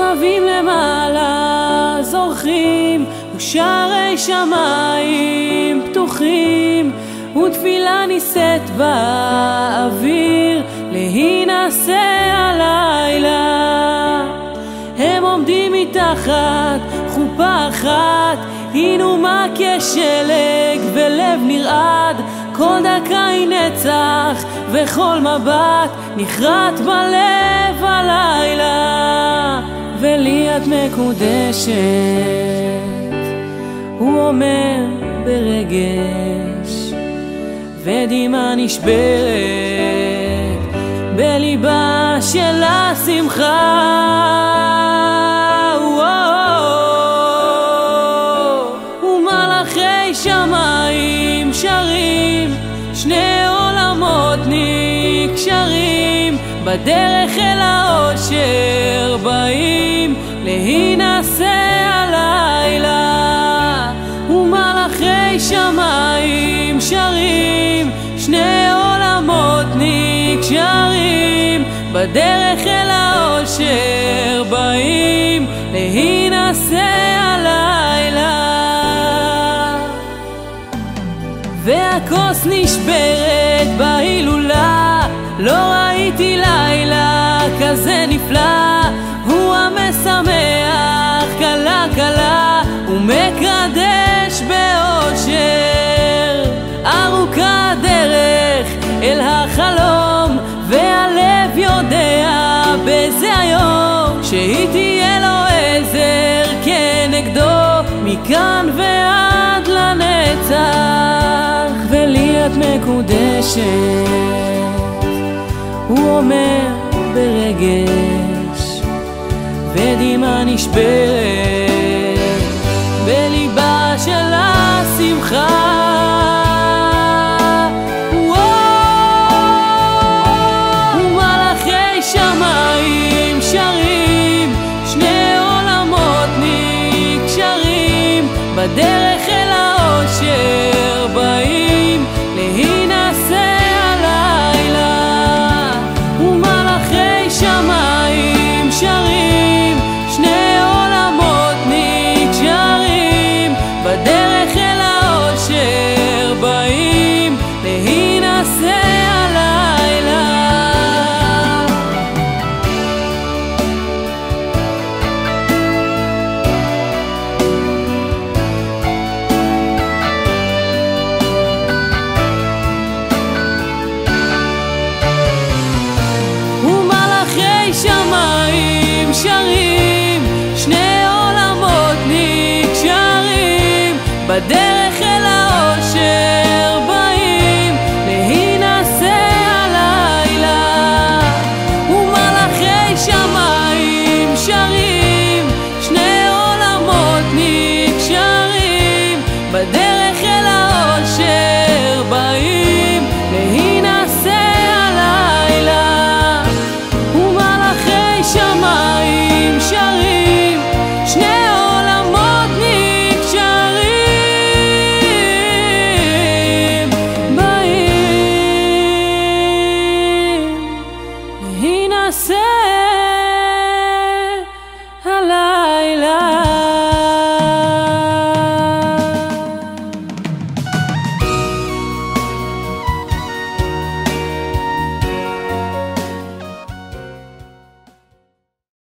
כוכבים למעלה זורחים, ושערי שמיים פתוחים, ותפילה נישאת באוויר להינשא הלילה. הם עומדים מתחת חופה אחת, הינומה כשלג ולב נרעד, כל דקה היא נצח וכל מבט נחרט בלב הלילה. ולי את מקודשת, הוא אומר ברגש, ודמעה נשברת בליבה של השמחה. ומלאכי שמיים שרים, שני עולמות נקשרים, בדרך אל האושר באים להינשא הלילה. ומלאכי שמיים שרים, שני עולמות נקשרים, בדרך אל האושר באים להינשא הלילה. והכוס נשברת בהילולה, לא ראיתי לילה כזה נפלא, הוא המשמח קלה קלה ומקדש באושר. ארוכה הדרך אל החלום, והלב יודע בזה היום שהיא תהיה לו עזר כנגדו מכאן ועד לנצח. ולי את מקודשת, הוא אומר ברגש, ודמעה נשברת בליבה של השמחה. ומלאכי שמיים שרים, שני עולמות נקשרים, בדרך אל האושר באים להינשא הלילה. ומלאכי שמיים שרים, שני עולמות נקשרים, בדרך אל האושר באים להינשא הלילה. ומלאכי שמיים שרים, שני עולמות נקשרים, בדרך